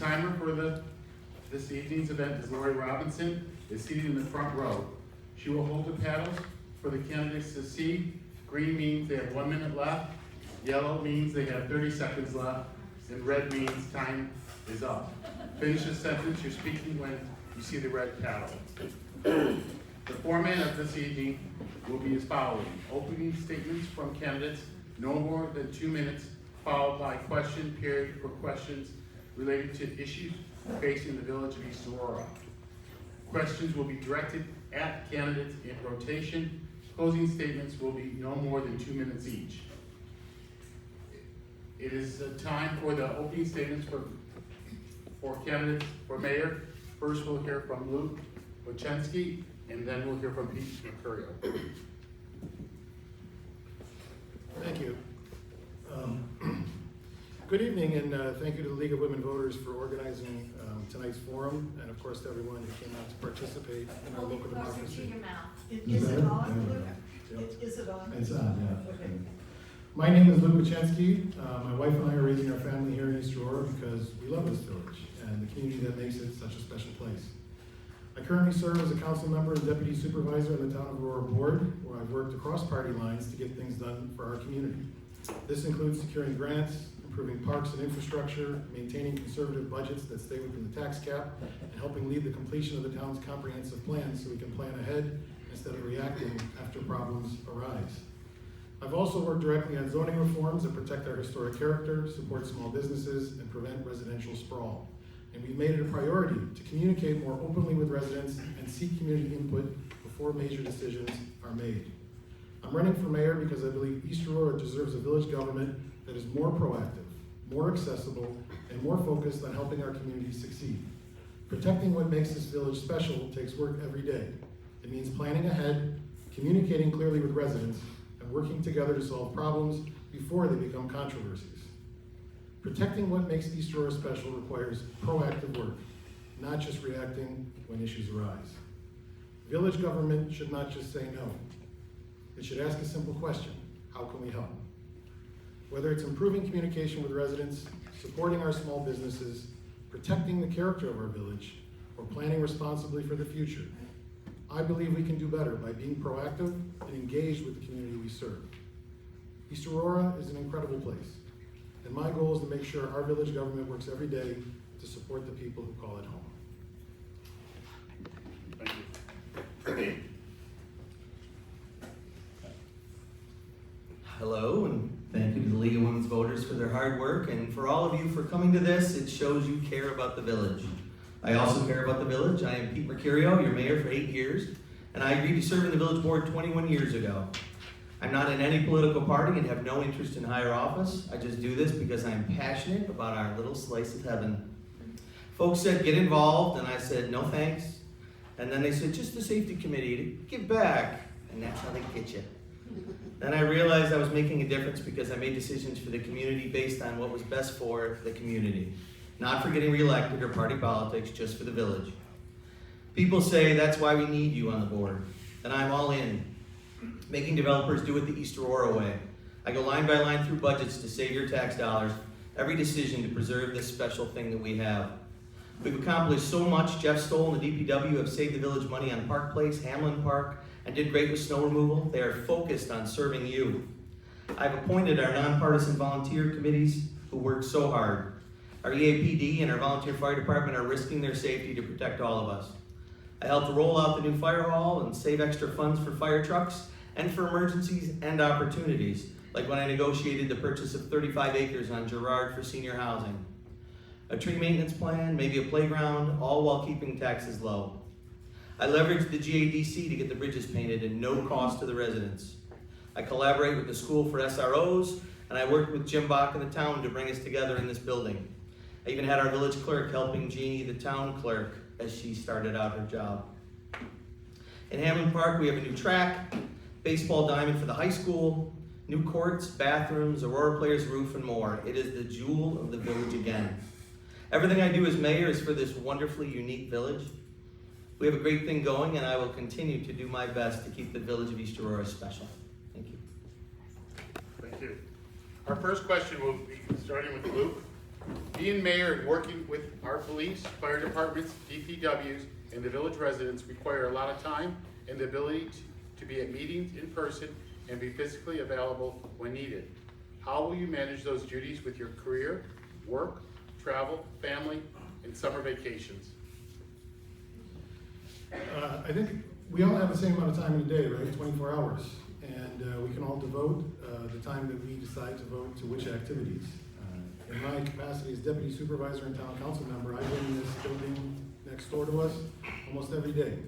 Timer for this evening's event is Lori Robinson, is seated in the front row. She will hold the paddles for the candidates to see. Green means they have 1 minute left, yellow means they have 30 seconds left, and red means time is up. Finish the sentence you're speaking when you see the red paddle. The format of this evening will be as following: opening statements from candidates, no more than 2 minutes, followed by question period for questions related to issues facing the village of East Aurora. Questions will be directed at candidates in rotation. Closing statements will be no more than 2 minutes each. It is time for the opening statements for candidates for mayor. First we'll hear from Luke Wachensky, and then we'll hear from Pete Mercurio. Thank you. Good evening, and thank you to the League of Women Voters for organizing tonight's forum, and of course to everyone who came out to participate in our local democracy. Is it on? Is it on? It's on, yeah. Okay. My name is Luke Wachensky. My wife and I are raising our family here in East Aurora because we love this village and the community that makes it such a special place. I currently serve as a council member and deputy supervisor on the Town of Aurora board, where I've worked across party lines to get things done for our community. This includes securing grants, improving parks and infrastructure, maintaining conservative budgets that stay within the tax cap, and helping lead the completion of the town's comprehensive plan so we can plan ahead instead of reacting after problems arise. I've also worked directly on zoning reforms that protect our historic character, support small businesses, and prevent residential sprawl. And we've made it a priority to communicate more openly with residents and seek community input before major decisions are made. I'm running for mayor because I believe East Aurora deserves a village government that is more proactive, more accessible, and more focused on helping our community succeed. Protecting what makes this village special takes work every day. It means planning ahead, communicating clearly with residents, and working together to solve problems before they become controversies. Protecting what makes East Aurora special requires proactive work, not just reacting when issues arise. Village government should not just say no. It should ask a simple question: how can we help? Whether it's improving communication with residents, supporting our small businesses, protecting the character of our village, or planning responsibly for the future, I believe we can do better by being proactive and engaged with the community we serve. East Aurora is an incredible place, and my goal is to make sure our village government works every day to support the people who call it home. Thank you. Hello, and thank you to the League of Women's Voters for their hard work, and for all of you for coming to this. It shows you care about the village. I also care about the village. I am Pete Mercurio, your mayor for 8 years, and I agreed to serve in the village board 21 years ago. I'm not in any political party and have no interest in higher office. I just do this because I'm passionate about our little slice of heaven. Folks said, get involved, and I said, no thanks. And then they said, just the safety committee to give back, and that's how they get you. Then I realized I was making a difference because I made decisions for the community based on what was best for the community, not for getting reelected or party politics, just for the village. People say that's why we need you on the board, and I'm all in. Making developers do it the East Aurora way. I go line by line through budgets to save your tax dollars, every decision to preserve this special thing that we have. We've accomplished so much. Jeff Stoll and the DPW have saved the village money on Park Place, Hamlin Park, and did great with snow removal. They are focused on serving you. I've appointed our nonpartisan volunteer committees who work so hard. Our EAPD and our volunteer fire department are risking their safety to protect all of us. I helped roll out the new fire hall and save extra funds for fire trucks and for emergencies and opportunities, like when I negotiated the purchase of 35 acres on Girard for senior housing. A tree maintenance plan, maybe a playground, all while keeping taxes low. I leveraged the GADC to get the bridges painted at no cost to the residents. I collaborate with the school for SROs, and I worked with Jim Bach in the town to bring us together in this building. I even had our village clerk helping Jeannie, the town clerk, as she started out her job. In Hamlin Park, we have a new track, baseball diamond for the high school, new courts, bathrooms, Aurora Players roof, and more. It is the jewel of the village again. Everything I do as mayor is for this wonderfully unique village. We have a great thing going, and I will continue to do my best to keep the village of East Aurora special. Thank you. Thank you. Our first question will be starting with Luke. Being mayor and working with our police, fire departments, DPWs, and the village residents require a lot of time and the ability to be at meetings in person and be physically available when needed. How will you manage those duties with your career, work, travel, family, and summer vacations? I think we all have the same amount of time in a day, right? 24 hours. And we can all devote the time that we decide to vote to which activities. In my capacity as deputy supervisor and town council member, I live in this building next door to us almost every day.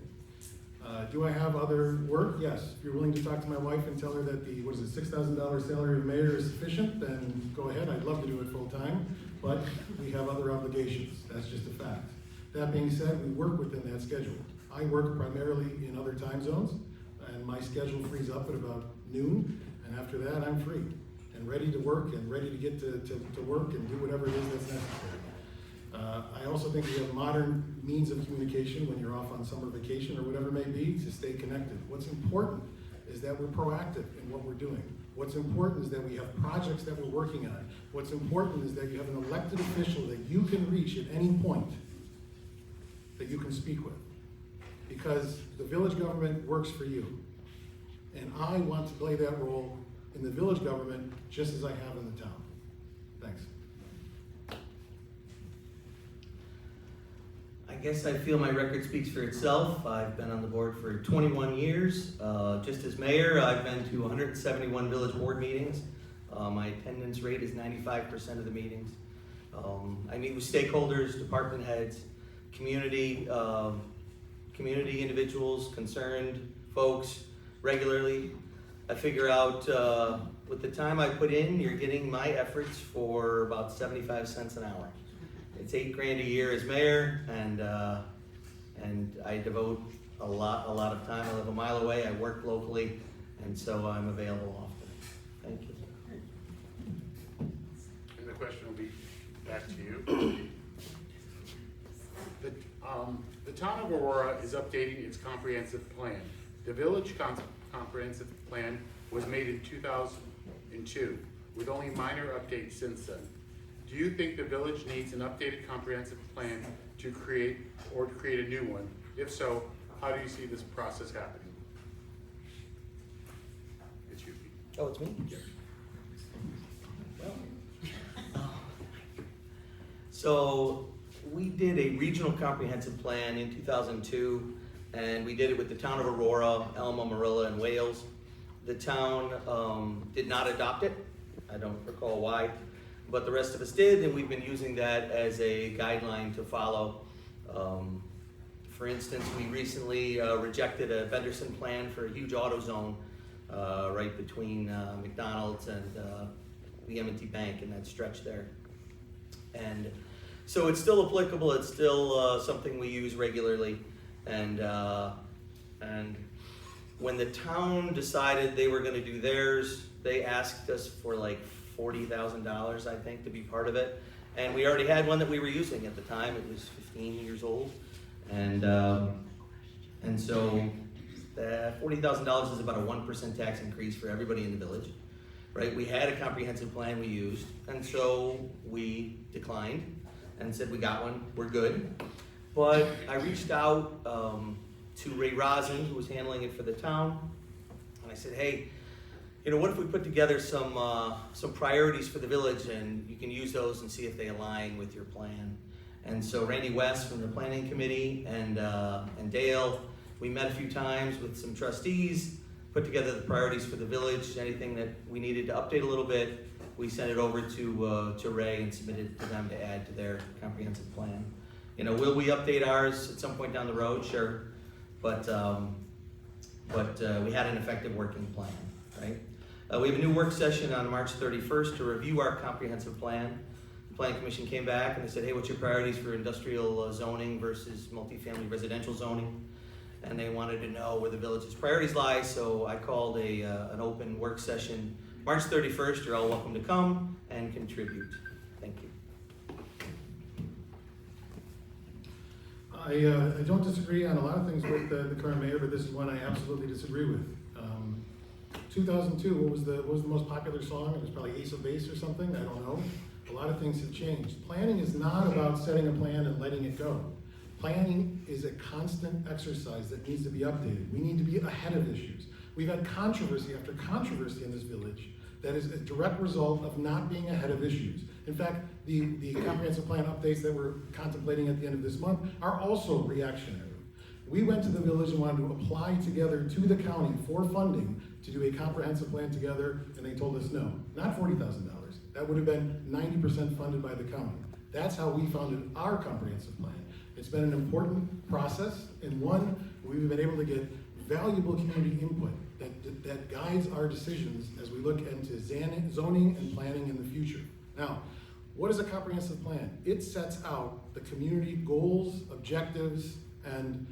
Do I have other work? Yes. If you're willing to talk to my wife and tell her that the, what is it, $6,000 salary of mayor is sufficient, then go ahead. I'd love to do it full time, but we have other obligations. That's just a fact. That being said, we work within that schedule. I work primarily in other time zones, and my schedule frees up at about noon, and after that, I'm free and ready to work and ready to get to work and do whatever it is that's necessary. I also think we have modern means of communication when you're off on summer vacation or whatever it may be to stay connected. What's important is that we're proactive in what we're doing. What's important is that we have projects that we're working on. What's important is that you have an elected official that you can reach at any point that you can speak with. Because the village government works for you. And I want to play that role in the village government just as I have in the town. Thanks. I guess I feel my record speaks for itself. I've been on the board for 21 years. Just as mayor, I've been to 171 village board meetings. My attendance rate is 95% of the meetings. I meet with stakeholders, department heads, community individuals, concerned folks regularly. I figure out with the time I put in, you're getting my efforts for about 75 cents an hour. It's $8,000 a year as mayor, and I devote a lot of time. I live a mile away, I work locally, and so I'm available often. Thank you. And the question will be back to you. The town of Aurora is updating its comprehensive plan. The village comprehensive plan was made in 2002, with only minor updates since then. Do you think the village needs an updated comprehensive plan to create a new one? If so, how do you see this process happening? It's you, Pete. Oh, it's me? Well. So we did a regional comprehensive plan in 2002, and we did it with the town of Aurora, Elma, Marilla, and Wales. The town did not adopt it. I don't recall why, but the rest of us did, and we've been using that as a guideline to follow. For instance, we recently rejected a Benderson plan for a huge auto zone right between McDonald's and the M&T Bank in that stretch there. And so it's still applicable, it's still something we use regularly. And when the town decided they were gonna do theirs, they asked us for like $40,000, I think, to be part of it. And we already had one that we were using at the time. It was 15 years old. And so $40,000 is about a 1% tax increase for everybody in the village, right? We had a comprehensive plan we used, and so we declined and said we got one, we're good. But I reached out to Ray Rosen, who was handling it for the town, and I said, hey, you know, what if we put together some priorities for the village, and you can use those and see if they align with your plan. And so Randy West from the planning committee and Dale, we met a few times with some trustees, put together the priorities for the village. Anything that we needed to update a little bit, we sent it over to Ray and submitted it to them to add to their comprehensive plan. You know, will we update ours at some point down the road? Sure, but we had an effective working plan, right? We have a new work session on March 31st to review our comprehensive plan. The Planning Commission came back and they said, hey, what's your priorities for industrial zoning versus multifamily residential zoning? And they wanted to know where the village's priorities lie, so I called an open work session. March 31st, you're all welcome to come and contribute. Thank you. I don't disagree on a lot of things with the current mayor, but this is one I absolutely disagree with. 2002, what was the most popular song? It was probably Ace of Base or something, I don't know. A lot of things have changed. Planning is not about setting a plan and letting it go. Planning is a constant exercise that needs to be updated. We need to be ahead of issues. We've had controversy after controversy in this village that is a direct result of not being ahead of issues. In fact, the comprehensive plan updates that we're contemplating at the end of this month are also reactionary. We went to the village and wanted to apply together to the county for funding to do a comprehensive plan together, and they told us no, not $40,000. That would have been 90% funded by the county. That's how we founded our comprehensive plan. It's been an important process, and one we've been able to get valuable community input that guides our decisions as we look into zoning and planning in the future. Now, what is a comprehensive plan? It sets out the community goals, objectives, and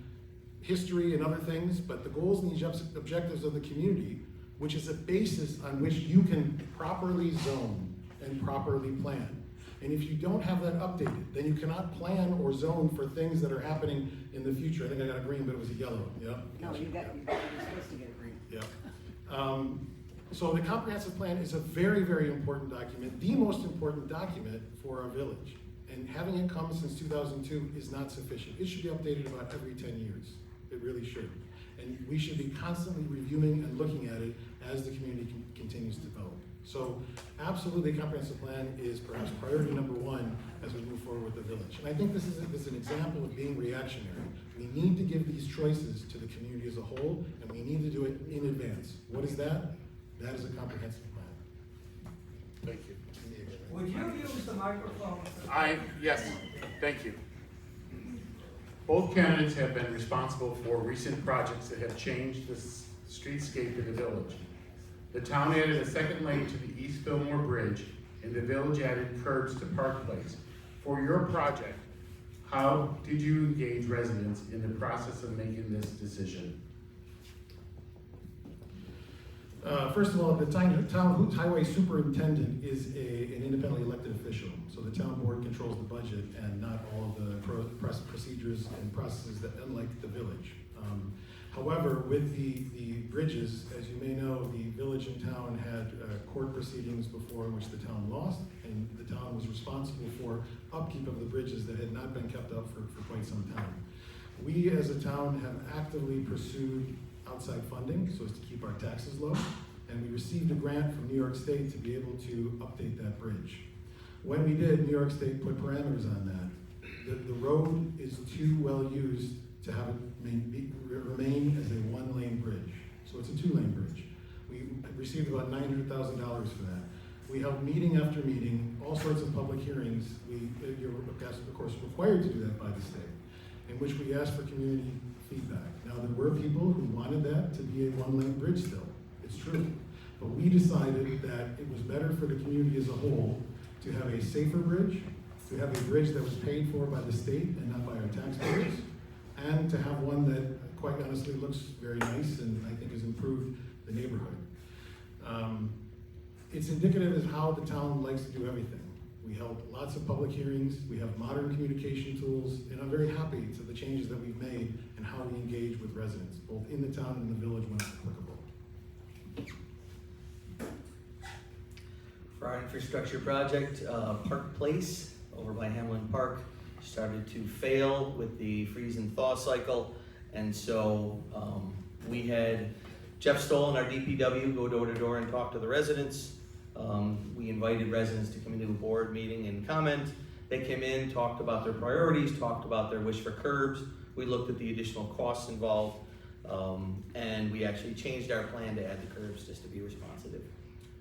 history and other things, but the goals and the objectives of the community, which is a basis on which you can properly zone and properly plan. And if you don't have that updated, then you cannot plan or zone for things that are happening in the future. I think I got a green, but it was a yellow, yeah? No, you're supposed to get a green. Yeah. So the comprehensive plan is a very, very important document, the most important document for our village. And having it come since 2002 is not sufficient. It should be updated about every 10 years. It really should. And we should be constantly reviewing and looking at it as the community continues to develop. So absolutely, comprehensive plan is perhaps priority number one as we move forward with the village. And I think this is an example of being reactionary. We need to give these choices to the community as a whole, and we need to do it in advance. What is that? That is a comprehensive plan. Thank you. Would you use the microphone? Yes, thank you. Both candidates have been responsible for recent projects that have changed the streetscape of the village. The town added a second lane to the East Fillmore Bridge, and the village added curbs to Park Place. For your project, how did you engage residents in the process of making this decision? First of all, the town highway superintendent is an independently elected official. So the town board controls the budget and not all of the procedures and processes that, unlike the village. However, with the bridges, as you may know, the village and town had court proceedings before in which the town lost, and the town was responsible for upkeep of the bridges that had not been kept up for quite some time. We as a town have actively pursued outside funding so as to keep our taxes low, and we received a grant from New York State to be able to update that bridge. When we did, New York State put parameters on that. The road is too well used to have it remain as a one-lane bridge. So it's a two-lane bridge. We received about $900,000 for that. We held meeting after meeting, all sorts of public hearings. You're of course required to do that by the state, in which we asked for community feedback. Now, there were people who wanted that to be a one-lane bridge still. It's true. But we decided that it was better for the community as a whole to have a safer bridge, to have a bridge that was paid for by the state and not by our taxpayers, and to have one that, quite honestly, looks very nice and I think has improved the neighborhood. It's indicative of how the town likes to do everything. We held lots of public hearings, we have modern communication tools, and I'm very happy to the changes that we've made and how we engage with residents, both in the town and in the village when it's applicable. For our infrastructure project, Park Place over by Hamlin Park started to fail with the freeze and thaw cycle, and so we had Jeff Stoll and our DPW go door to door and talk to the residents. We invited residents to come into a board meeting and comment. They came in, talked about their priorities, talked about their wish for curbs. We looked at the additional costs involved, and we actually changed our plan to add the curbs just to be responsive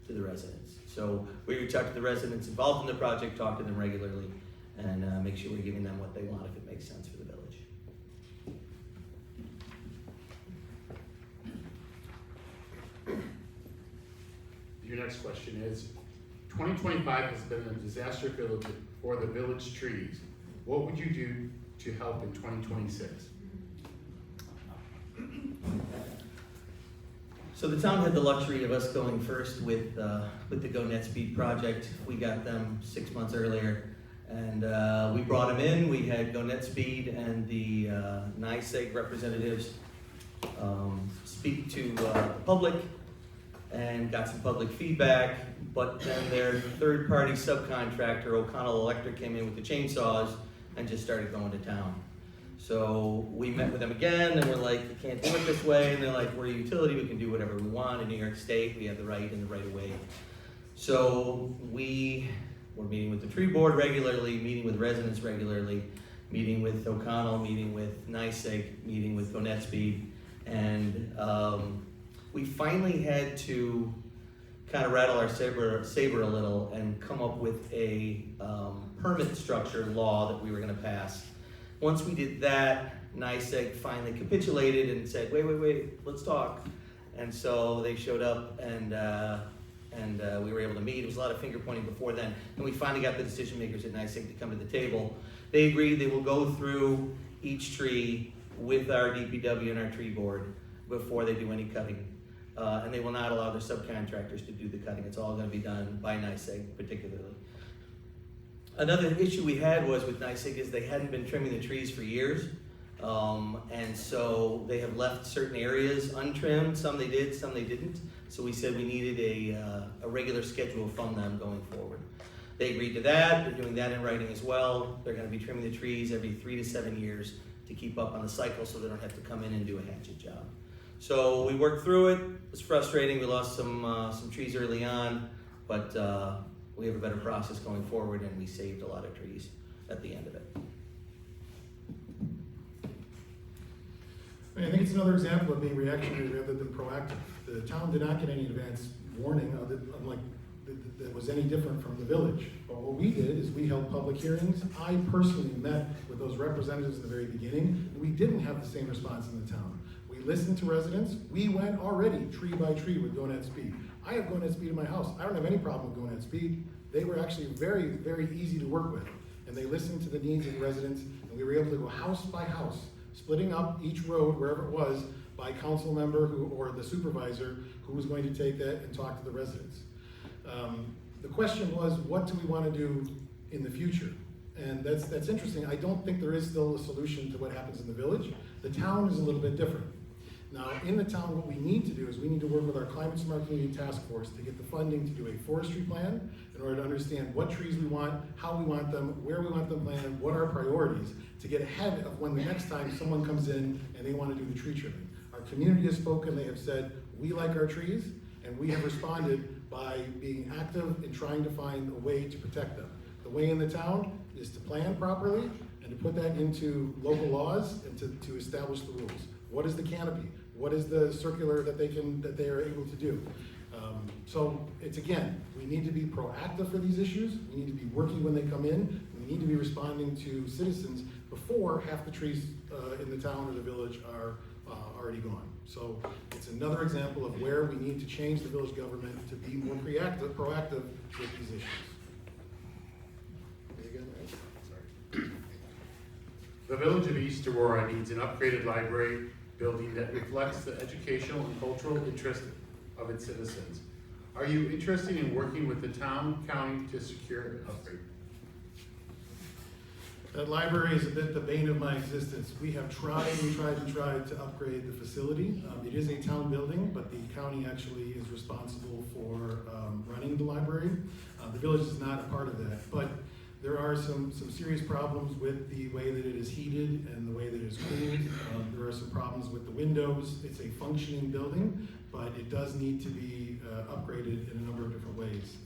to the residents. So we reach out to the residents involved in the project, talk to them regularly, and make sure we're giving them what they want if it makes sense for the village. Your next question is, 2025 has been a disaster for the village trees. What would you do to help in 2026? So the town had the luxury of us going first with the Go Net Speed project. We got them 6 months earlier, and we brought them in. We had Go Net Speed and the NYSEG representatives speak to the public, and got some public feedback, but then their third-party subcontractor, O'Connell Electric, came in with the chainsaws and just started going to town. So we met with them again, and we're like, you can't do it this way, and they're like, we're a utility, we can do whatever we want in New York State, we have the right and the right of way. So we're meeting with the tree board regularly, meeting with residents regularly, meeting with O'Connell, meeting with NYSEG, meeting with Gonetspeed, and we finally had to kind of rattle our saber a little and come up with a permit structure law that we were going to pass. Once we did that, NYSEG finally capitulated and said, wait, let's talk. And so they showed up, and we were able to meet. It was a lot of finger pointing before then, and we finally got the decision makers at NYSEG to come to the table. They agreed they will go through each tree with our DPW and our tree board before they do any cutting. And they will not allow their subcontractors to do the cutting. It's all going to be done by NYSEG particularly. Another issue we had was with NYSEG is they hadn't been trimming the trees for years. And so they have left certain areas untrimmed. Some they did, some they didn't. So we said we needed a regular schedule from them going forward. They agreed to that. They're doing that in writing as well. They're going to be trimming the trees every 3 to 7 years to keep up on the cycle so they don't have to come in and do a hatchet job. So we worked through it. It was frustrating. We lost some trees early on, but we have a better process going forward, and we saved a lot of trees at the end of it. I think it's another example of being reactionary rather than proactive. The town did not get any advance warning, unlike that was any different from the village. But what we did is we held public hearings. I personally met with those representatives in the very beginning, and we didn't have the same response in the town. We listened to residents. We went already tree by tree with Gonetspeed. I have Gonetspeed in my house. I don't have any problem with Gonetspeed. They were actually very, very easy to work with, and they listened to the needs of the residents, and we were able to go house by house, splitting up each road, wherever it was, by council member or the supervisor who was going to take that and talk to the residents. The question was, what do we want to do in the future? And that's interesting. I don't think there is still a solution to what happens in the village. The town is a little bit different. Now, in the town, what we need to do is we need to work with our Climate Smart Community Task Force to get the funding to do a forestry plan in order to understand what trees we want, how we want them, where we want them planted, what are our priorities, to get ahead of when the next time someone comes in and they want to do the tree trimming. Our community has spoken. They have said, we like our trees, and we have responded by being active in trying to find a way to protect them. The way in the town is to plan properly and to put that into local laws and to establish the rules. What is the canopy? What is the circular that they are able to do? So it's, again, we need to be proactive for these issues. We need to be working when they come in. We need to be responding to citizens before half the trees in the town or the village are already gone. So it's another example of where we need to change the village government to be more proactive with these issues. The Village of East Aurora needs an upgraded library building that reflects the educational and cultural interest of its citizens. Are you interested in working with the town, county to secure an upgrade? That library is a bit the bane of my existence. We have tried to upgrade the facility. It is a town building, but the county actually is responsible for running the library. The village is not a part of that, but there are some serious problems with the way that it is heated and the way that it is cooled. There are some problems with the windows. It's a functioning building, but it does need to be upgraded in a number of different ways.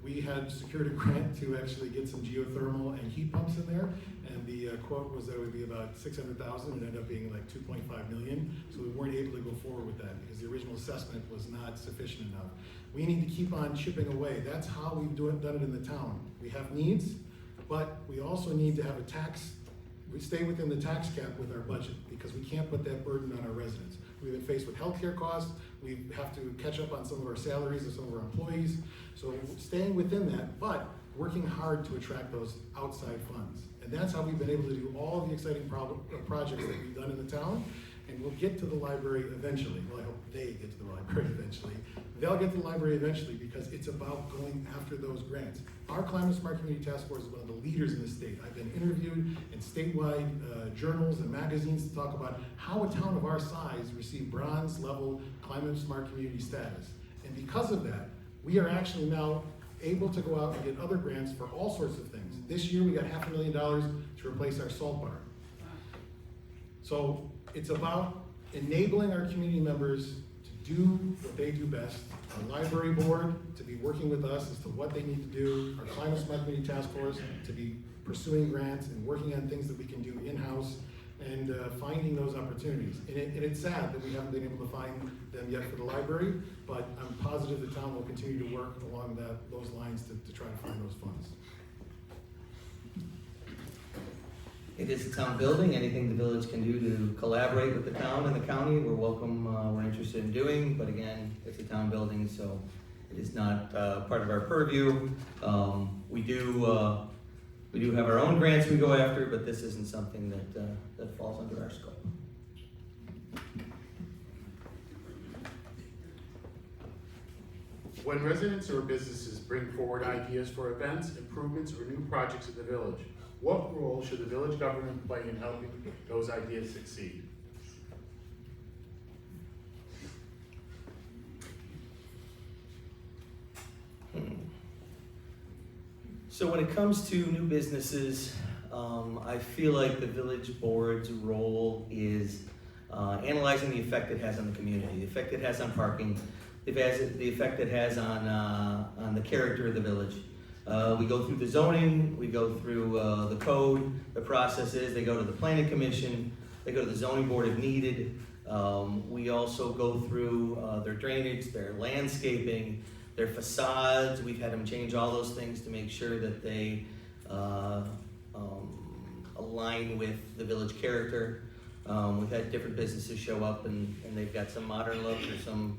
We had secured a grant to actually get some geothermal and heat pumps in there, and the quote was that it would be about $600,000. It ended up being like $2.5 million, so we weren't able to go forward with that because the original assessment was not sufficient enough. We need to keep on chipping away. That's how we've done it in the town. We have needs, but we also need to have we stay within the tax cap with our budget because we can't put that burden on our residents. We've been faced with healthcare costs. We have to catch up on some of our salaries of some of our employees. So staying within that, but working hard to attract those outside funds. And that's how we've been able to do all of the exciting projects that we've done in the town. And we'll get to the library eventually. Well, I hope they get to the library eventually. They'll get to the library eventually because it's about going after those grants. Our Climate Smart Community Task Force is one of the leaders in the state. I've been interviewed in statewide journals and magazines to talk about how a town of our size received bronze level Climate Smart Community status. And because of that, we are actually now able to go out and get other grants for all sorts of things. This year, we got $500,000 to replace our salt bar. So it's about enabling our community members to do what they do best. Our library board to be working with us as to what they need to do. Our climate smart community task force to be pursuing grants and working on things that we can do in-house and finding those opportunities. And it's sad that we haven't been able to find them yet for the library, but I'm positive the town will continue to work along those lines to try to find those funds. It is a town building. Anything the village can do to collaborate with the town and the county, we're welcome, we're interested in doing. But again, it's a town building, so it is not part of our purview. We do have our own grants we go after, but this isn't something that falls under our scope. When residents or businesses bring forward ideas for events, improvements, or new projects in the village, what role should the village government play in helping those ideas succeed? So when it comes to new businesses, I feel like the village board's role is analyzing the effect it has on the community, the effect it has on parking, the effect it has on the character of the village. We go through the zoning, we go through the code, the processes, they go to the planning commission, they go to the zoning board if needed. We also go through their drainage, their landscaping, their facades. We've had them change all those things to make sure that they align with the village character. We've had different businesses show up and they've got some modern look or some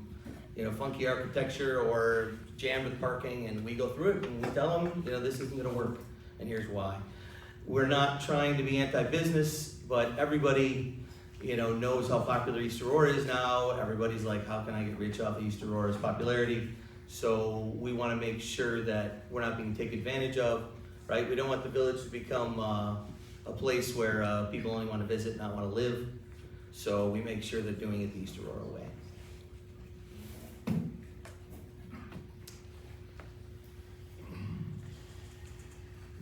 funky architecture or jammed with parking, and we go through it and we tell them, this isn't gonna work, and here's why. We're not trying to be anti-business, but everybody, knows how popular East Aurora is now. Everybody's like, how can I get rich off of East Aurora's popularity? So we wanna make sure that we're not being taken advantage of, right? We don't want the village to become a place where people only wanna visit, not wanna live. So we make sure they're doing it the East Aurora way.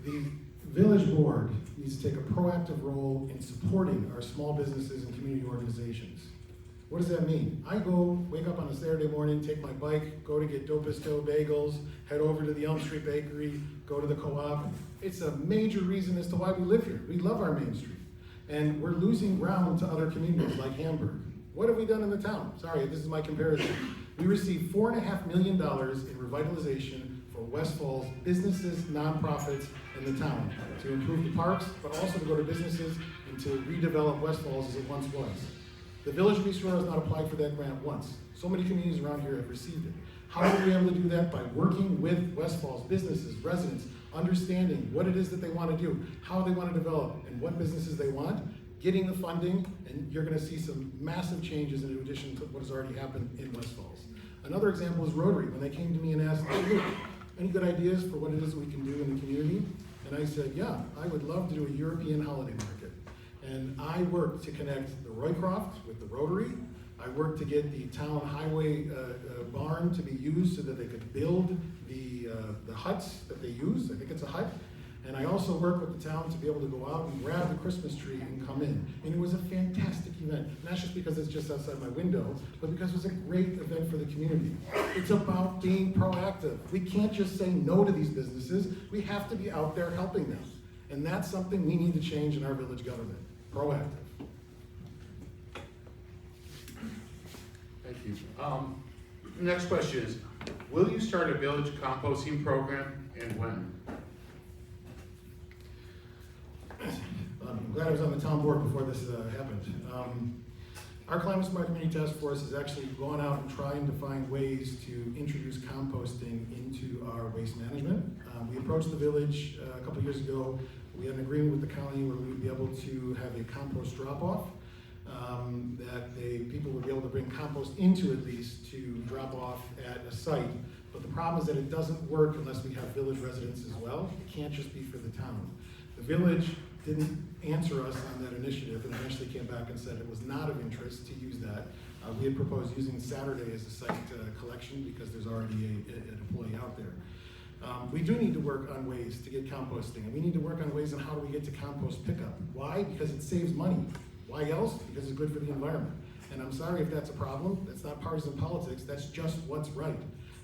The village board needs to take a proactive role in supporting our small businesses and community organizations. What does that mean? I wake up on a Saturday morning, take my bike, go to get Dopisto bagels, head over to the Elm Street Bakery, go to the co-op. It's a major reason as to why we live here. We love our main street. And we're losing ground to other communities like Hamburg. What have we done in the town? Sorry, this is my comparison. We received $4.5 million in revitalization for West Falls businesses, nonprofits in the town to improve the parks, but also to go to businesses and to redevelop West Falls as it once was. The Village of East Aurora has not applied for that grant once. So many communities around here have received it. How are we able to do that? By working with West Falls businesses, residents, understanding what it is that they want to do, how they want to develop, and what businesses they want, getting the funding, and you're going to see some massive changes in addition to what has already happened in West Falls. Another example is Rotary. When they came to me and asked, hey, Luke, any good ideas for what it is that we can do in the community? And I said, yeah, I would love to do a European holiday market. And I worked to connect the Roycroft with the Rotary. I worked to get the town highway barn to be used so that they could build the huts that they use. I think it's a hut. And I also worked with the town to be able to go out and grab the Christmas tree and come in. And it was a fantastic event. Not just because it's just outside my window, but because it was a great event for the community. It's about being proactive. We can't just say no to these businesses. We have to be out there helping them. And that's something we need to change in our village government. Proactive. Thank you. Next question is, will you start a village composting program and when? I'm glad I was on the town board before this happened. Our Climate Smart Community Task Force has actually gone out and trying to find ways to introduce composting into our waste management. We approached the village a couple years ago. We had an agreement with the county where we would be able to have a compost drop-off, that people would be able to bring compost into at least to drop off at a site. But the problem is that it doesn't work unless we have village residents as well. It can't just be for the town. The village didn't answer us on that initiative and eventually came back and said it was not of interest to use that. We had proposed using Saturday as a site collection because there's already an employee out there. We do need to work on ways to get composting, and we need to work on ways on how do we get to compost pickup. Why? Because it saves money. Why else? Because it's good for the environment. And I'm sorry if that's a problem. That's not partisan politics. That's just what's right.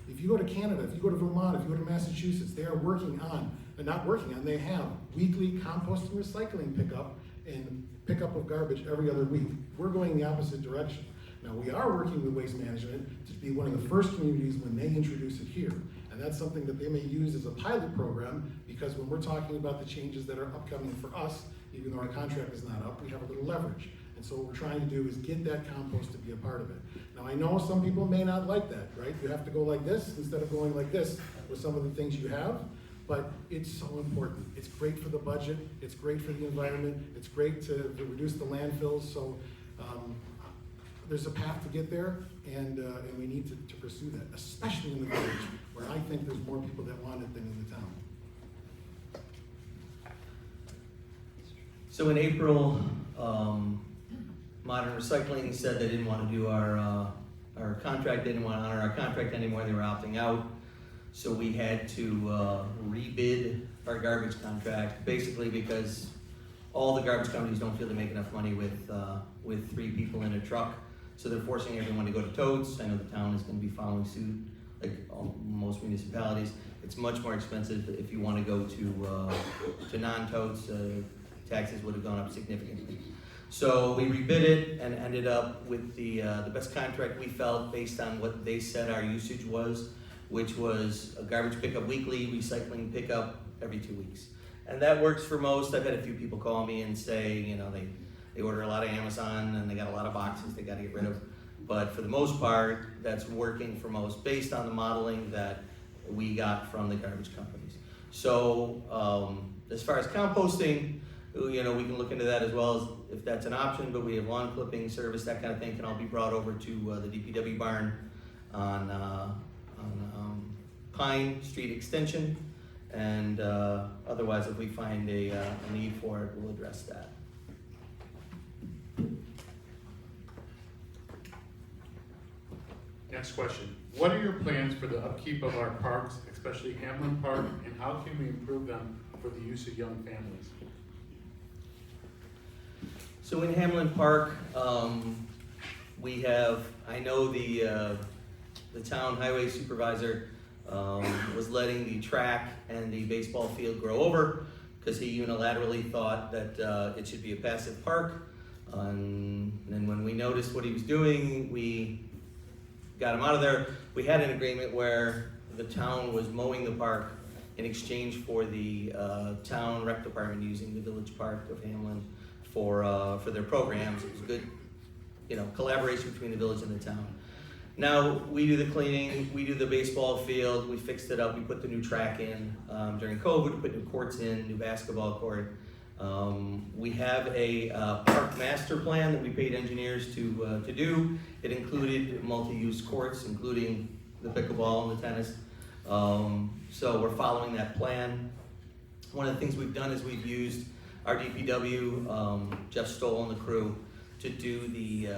If you go to Canada, if you go to Vermont, if you go to Massachusetts, they are working on, and not working on, they have weekly compost and recycling pickup and pickup of garbage every other week. We're going the opposite direction. Now, we are working with Waste Management to be one of the first communities when they introduce it here. And that's something that they may use as a pilot program, because when we're talking about the changes that are upcoming for us, even though our contract is not up, we have a little leverage. And so what we're trying to do is get that compost to be a part of it. Now, I know some people may not like that, right? You have to go like this instead of going like this with some of the things you have, but it's so important. It's great for the budget, it's great for the environment, it's great to reduce the landfills, so there's a path to get there, and we need to pursue that, especially in the village, where I think there's more people that want it than in the town. So in April, Modern Recycling said they didn't want to do our contract, didn't want to honor our contract anymore, they were opting out. So we had to rebid our garbage contract, basically because all the garbage companies don't feel they make enough money with 3 people in a truck. So they're forcing everyone to go to totes. I know the town is going to be following suit, like most municipalities. It's much more expensive if you want to go to non-totes. Taxes would have gone up significantly. So we rebid it and ended up with the best contract we felt based on what they said our usage was, which was a garbage pickup weekly, recycling pickup every 2 weeks. And that works for most. I've had a few people call me and say, you know, they order a lot of Amazon and they got a lot of boxes they got to get rid of. But for the most part, that's working for most based on the modeling that we got from the garbage companies. So as far as composting, you know, we can look into that as well as if that's an option, but we have lawn clipping service, that kind of thing can all be brought over to the DPW barn on Pine Street Extension. And otherwise, if we find a need for it, we'll address that. Next question. What are your plans for the upkeep of our parks, especially Hamlin Park, and how can we improve them for the use of young families? So in Hamlin Park, we have, I know the town highway supervisor was letting the track and the baseball field grow over because he unilaterally thought that it should be a passive park. And then when we noticed what he was doing, we got him out of there. We had an agreement where the town was mowing the park in exchange for the town rec department using the village park of Hamlin for their programs. It was a good, you know, collaboration between the village and the town. Now we do the cleaning, we do the baseball field, we fixed it up, we put the new track in during COVID, we put new courts in, new basketball court. We have a park master plan that we paid engineers to do. It included multi-use courts, including the pickleball and the tennis. So we're following that plan. One of the things we've done is we've used our DPW, Jeff Stoll and the crew, to do the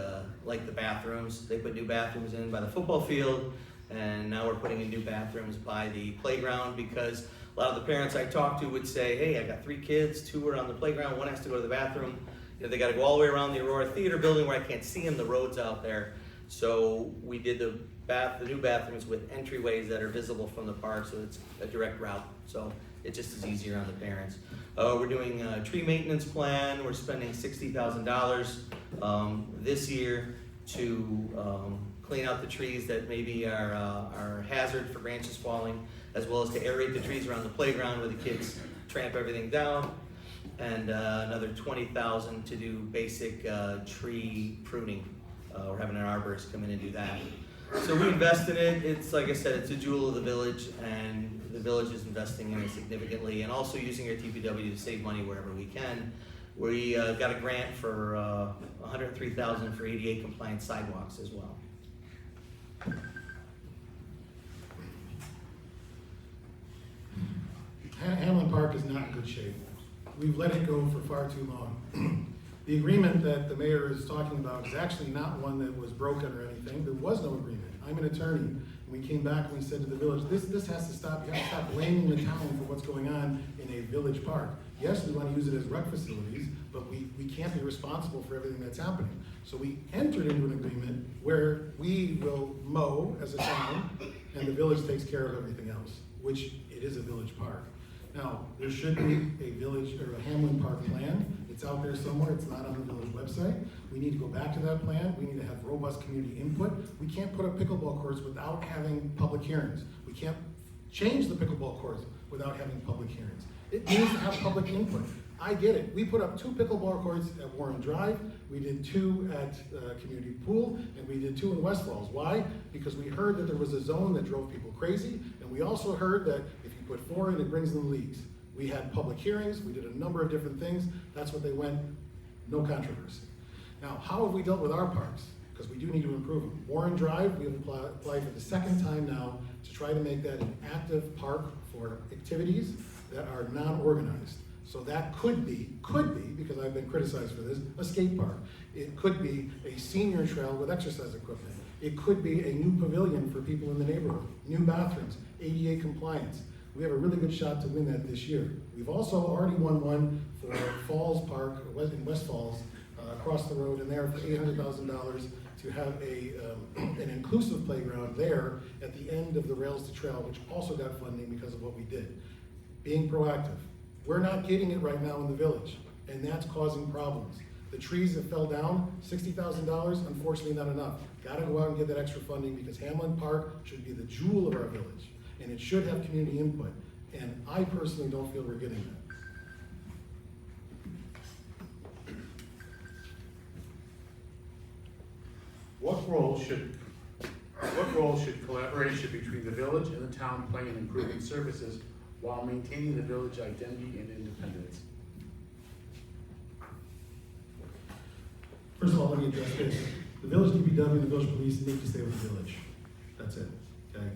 like the bathrooms. They put new bathrooms in by the football field, and now we're putting in new bathrooms by the playground because a lot of the parents I talked to would say, hey, I got 3 kids, 2 are on the playground, 1 has to go to the bathroom. You know, they got to go all the way around the Aurora Theater building where I can't see them, the road's out there. So we did the new bathrooms with entryways that are visible from the park, so it's a direct route. So it just is easier on the parents. We're doing a tree maintenance plan. We're spending $60,000 this year to clean out the trees that maybe are hazard for branches falling, as well as to aerate the trees around the playground where the kids tramp everything down, and another $20,000 to do basic tree pruning. We're having an arborist come in and do that. So we invest in it. It's, like I said, it's a jewel of the village, and the village is investing in it significantly, and also using our TPW to save money wherever we can. We got a grant for $103,000 for ADA compliant sidewalks as well. Hamlin Park is not in good shape. we've let it go for far too long. The agreement that the mayor is talking about is actually not one that was broken or anything. There was no agreement. I'm an attorney, and we came back and we said to the village, this has to stop. You have to stop blaming the town for what's going on in a village park. Yes, we want to use it as rec facilities, but we can't be responsible for everything that's happening. So we entered into an agreement where we will mow as a town, and the village takes care of everything else, which it is a village park. Now, there should be a village or a Hamlin Park plan. It's out there somewhere, it's not on the village website. We need to go back to that plan. We need to have robust community input. We can't put up pickleball courts without having public hearings. We can't change the pickleball courts without having public hearings. It needs to have public input. I get it. We put up 2 pickleball courts at Warren Drive. We did 2 at Community Pool, and we did 2 in West Falls. Why? Because we heard that there was a zone that drove people crazy, and we also heard that if you put 4 in, it brings them leagues. We had public hearings. We did a number of different things. That's what they went. No controversy. Now, how have we dealt with our parks? Because we do need to improve them. Warren Drive, we have applied for the 2nd time now to try to make that an active park for activities that are non-organized. So that could be, because I've been criticized for this, a skate park. It could be a senior trail with exercise equipment. It could be a new pavilion for people in the neighborhood, new bathrooms, ADA compliance. We have a really good shot to win that this year. We've also already won one for Falls Park in West Falls, across the road in there for $800,000 to have an inclusive playground there at the end of the Rails to Trail, which also got funding because of what we did. Being proactive. We're not getting it right now in the village, and that's causing problems. The trees that fell down, $60,000, unfortunately not enough. Gotta go out and get that extra funding because Hamlin Park should be the jewel of our village, and it should have community input, and I personally don't feel we're getting that. What role should collaboration between the village and the town play in improving services while maintaining the village identity and independence? First of all, let me address this. The village DPW and the village police need to stay with the village. That's it, okay?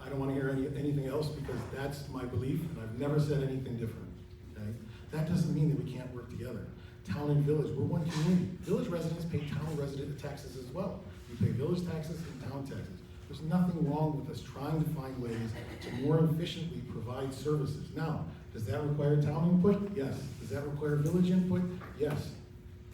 I don't want to hear anything else because that's my belief, and I've never said anything different, okay? That doesn't mean that we can't work together. Town and village, we're one community. Village residents pay town resident taxes as well. We pay village taxes and town taxes. There's nothing wrong with us trying to find ways to more efficiently provide services. Now, does that require town input? Yes. Does that require village input? Yes.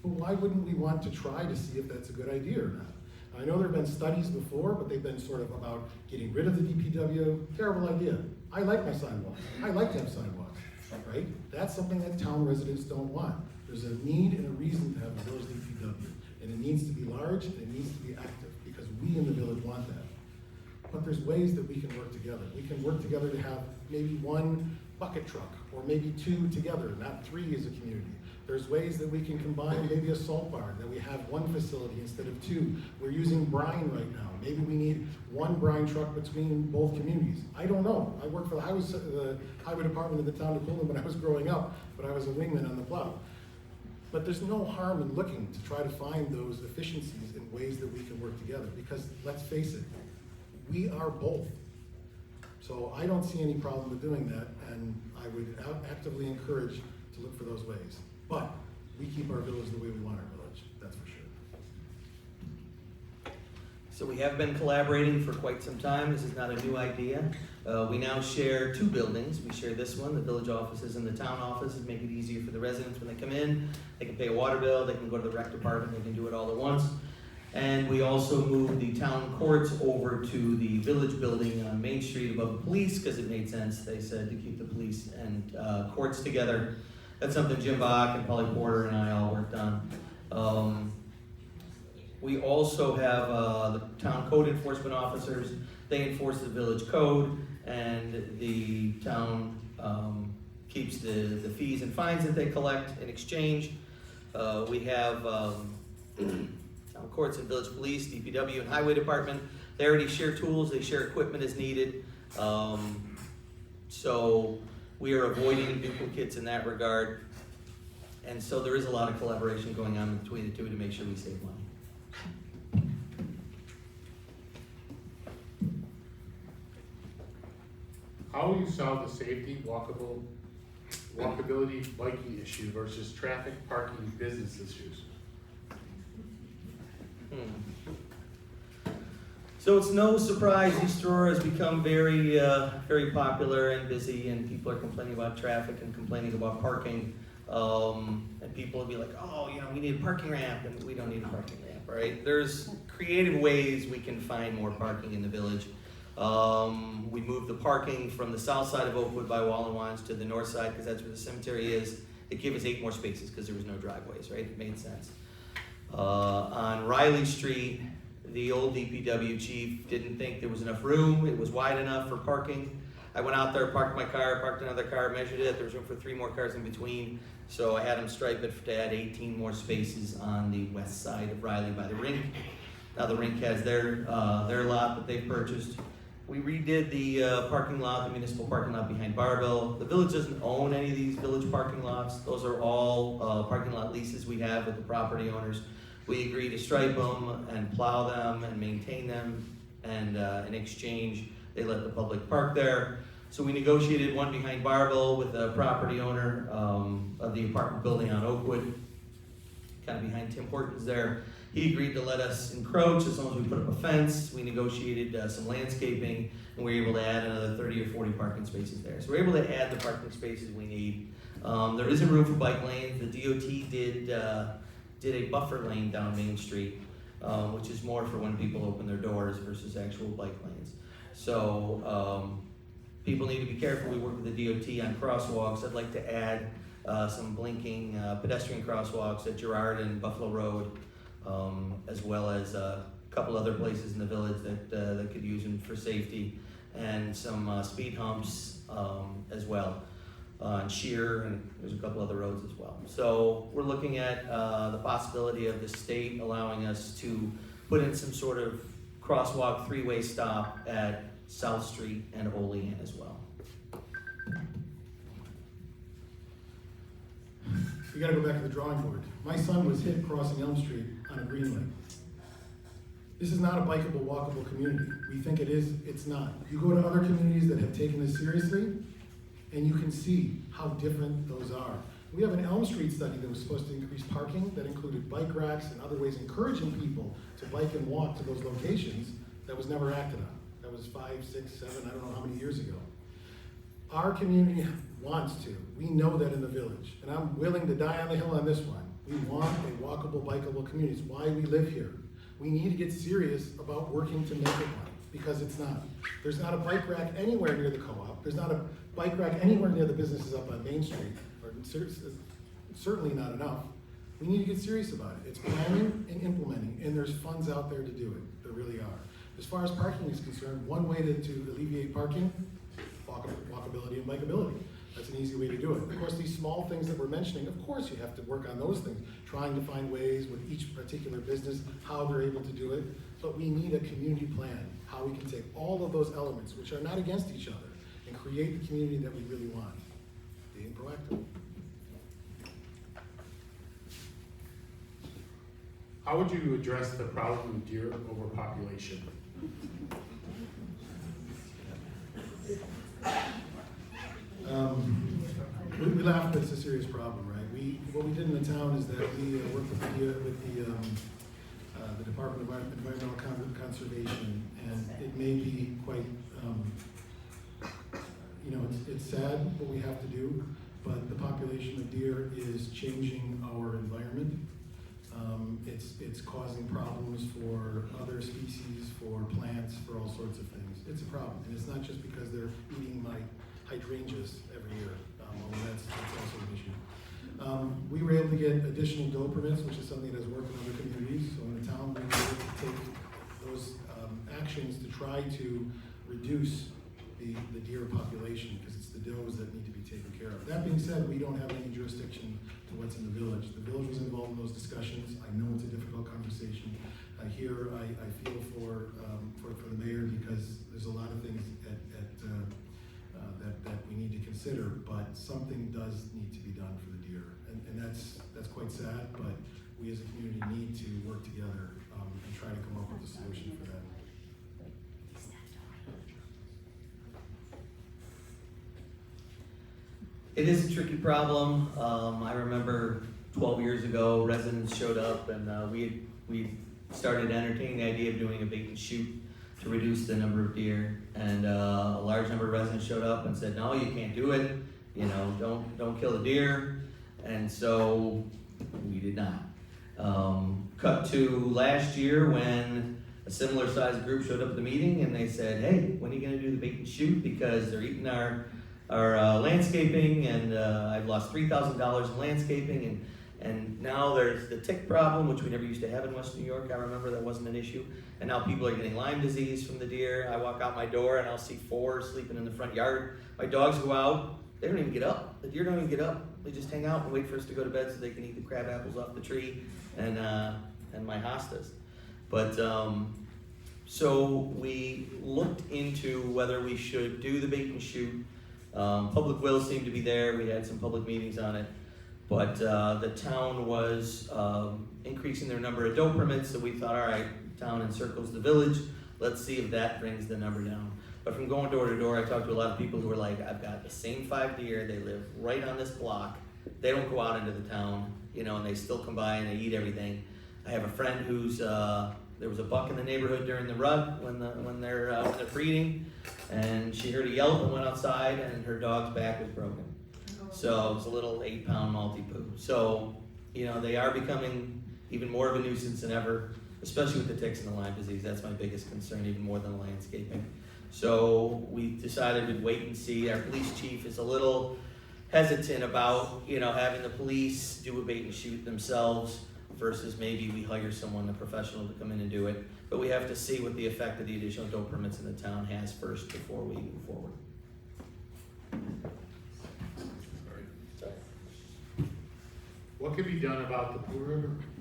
But why wouldn't we want to try to see if that's a good idea or not? I know there have been studies before, but they've been sort of about getting rid of the DPW. Terrible idea. I like my sidewalks. I like to have sidewalks, right? That's something that town residents don't want. There's a need and a reason to have a village DPW, and it needs to be large, and it needs to be active, because we in the village want that. But there's ways that we can work together. We can work together to have maybe 1 bucket truck, or maybe 2 together, not 3 as a community. There's ways that we can combine maybe a salt barn, that we have 1 facility instead of 2. We're using brine right now. Maybe we need 1 brine truck between both communities. I don't know. I worked for the highway department of the town of Coolin when I was growing up, but I was a wingman on the plow. But there's no harm in looking to try to find those efficiencies in ways that we can work together, because let's face it, we are both. So I don't see any problem with doing that, and I would actively encourage to look for those ways. But we keep our village the way we want our village, that's for sure. So we have been collaborating for quite some time. This is not a new idea. We now share 2 buildings. We share this one, the village offices and the town offices, make it easier for the residents when they come in. They can pay a water bill, they can go to the rec department, they can do it all at once. And we also moved the town courts over to the village building on Main Street above the police, because it made sense, they said, to keep the police and courts together. That's something Jim Bach and Polly Porter and I all worked on. We also have the town code enforcement officers. They enforce the village code, and the town keeps the fees and fines that they collect in exchange. We have town courts and village police, DPW and highway department. They already share tools, they share equipment as needed. So we are avoiding duplicates in that regard. And so there is a lot of collaboration going on between the 2 to make sure we save money. How will you solve the safety, walkable walkability, biking issue versus traffic, parking, business issues? So it's no surprise East Aurora has become very, very popular and busy, and people are complaining about traffic and complaining about parking. And people will be like, oh, you know, we need a parking ramp, and we don't need a parking ramp, right? There's creative ways we can find more parking in the village. We moved the parking from the south side of Oakwood by Wall and Wands to the north side, because that's where the cemetery is. It gave us 8 more spaces because there was no driveways, right? It made sense. On Riley Street, the old DPW chief didn't think there was enough room. It was wide enough for parking. I went out there, parked my car, parked another car, measured it. There was room for 3 more cars in between. So I had them stripe it to add 18 more spaces on the west side of Riley by the rink. Now the rink has their lot that they've purchased. We redid the parking lot, the municipal parking lot behind Barbell. The village doesn't own any of these village parking lots. Those are all parking lot leases we have with the property owners. We agree to stripe them and plow them and maintain them, and in exchange, they let the public park there. So we negotiated one behind Barbell with the property owner of the apartment building on Oakwood, kind of behind Tim Hortons there. He agreed to let us encroach as long as we put up a fence. We negotiated some landscaping, and we were able to add another 30 or 40 parking spaces there. So we're able to add the parking spaces we need. There isn't room for bike lanes. The DOT did a buffer lane down Main Street, which is more for when people open their doors versus actual bike lanes. So people need to be careful. We work with the DOT on crosswalks. I'd like to add some blinking pedestrian crosswalks at Girard and Buffalo Road, as well as a couple other places in the village that could use them for safety, and some speed humps as well. On Shear, and there's a couple other roads as well. So we're looking at the possibility of the state allowing us to put in some sort of crosswalk 3-way stop at South Street and Olean as well. We gotta go back to the drawing board. My son was hit crossing Elm Street on a green light. This is not a bikeable, walkable community. We think it is, it's not. You go to other communities that have taken this seriously, and you can see how different those are. We have an Elm Street study that was supposed to increase parking, that included bike racks and other ways encouraging people to bike and walk to those locations, that was never acted on. That was 5, 6, 7, I don't know how many years ago. Our community wants to. We know that in the village, and I'm willing to die on the hill on this one. We want a walkable, bikeable community. It's why we live here. We need to get serious about working to make it one, because it's not. There's not a bike rack anywhere near the co-op. There's not a bike rack anywhere near the businesses up on Main Street, or certainly not enough. We need to get serious about it. It's planning and implementing, and there's funds out there to do it. There really are. As far as parking is concerned, one way to alleviate parking, walkability and bikeability. That's an easy way to do it. Of course, these small things that we're mentioning, of course you have to work on those things, trying to find ways with each particular business, how they're able to do it. But we need a community plan, how we can take all of those elements, which are not against each other, and create the community that we really want. Being proactive. How would you address the problem of deer overpopulation? We laugh, but it's a serious problem, right? What we did in the town is that we worked with the Department of Environmental Conservation, and it may be quite, it's sad what we have to do, but the population of deer is changing our environment. It's causing problems for other species, for plants, for all sorts of things. It's a problem, and it's not just because they're eating my hydrangeas every year, although that's also an issue. We were able to get additional doe permits, which is something that has worked in other communities. So in the town, we were able to take those actions to try to reduce the deer population, because it's the does that need to be taken care of. That being said, we don't have any jurisdiction to what's in the village. The village was involved in those discussions. I know it's a difficult conversation. Here, I feel for the mayor, because there's a lot of things that we need to consider, but something does need to be done for the deer. And that's quite sad, but we as a community need to work together and try to come up with a solution for that. It is a tricky problem. I remember 12 years ago, residents showed up and we started entertaining the idea of doing a bait and shoot to reduce the number of deer. And a large number of residents showed up and said, no, you can't do it. You know, don't kill the deer. And so we did not. Cut to last year when a similar sized group showed up at the meeting and they said, hey, when are you gonna do the bait and shoot? Because they're eating our landscaping and I've lost $3,000 in landscaping and now there's the tick problem, which we never used to have in West New York. I remember that wasn't an issue. And now people are getting Lyme disease from the deer. I walk out my door and I'll see 4 sleeping in the front yard. My dogs go out, they don't even get up. The deer don't even get up. They just hang out and wait for us to go to bed so they can eat the crab apples off the tree and my hostas. But so we looked into whether we should do the bait and shoot. Public will seemed to be there. We had some public meetings on it. But the town was increasing their number of doe permits, so we thought, all right, town encircles the village. Let's see if that brings the number down. But from going door to door, I talked to a lot of people who were like, I've got the same 5 deer. They live right on this block. They don't go out into the town, you know, and they still come by and they eat everything. I have a friend who's there was a buck in the neighborhood during the rut when they're breeding, and she heard a yelp and went outside, and her dog's back was broken. So it's a little 8-pound Maltipoo. So, you know, they are becoming even more of a nuisance than ever, especially with the ticks and the Lyme disease. That's my biggest concern, even more than the landscaping. So we decided we'd wait and see. Our police chief is a little hesitant about, you know, having the police do a bait and shoot themselves versus maybe we hire someone, a professional, to come in and do it. But we have to see what the effect of the additional doe permits in the town has first before we move forward. What can be done about the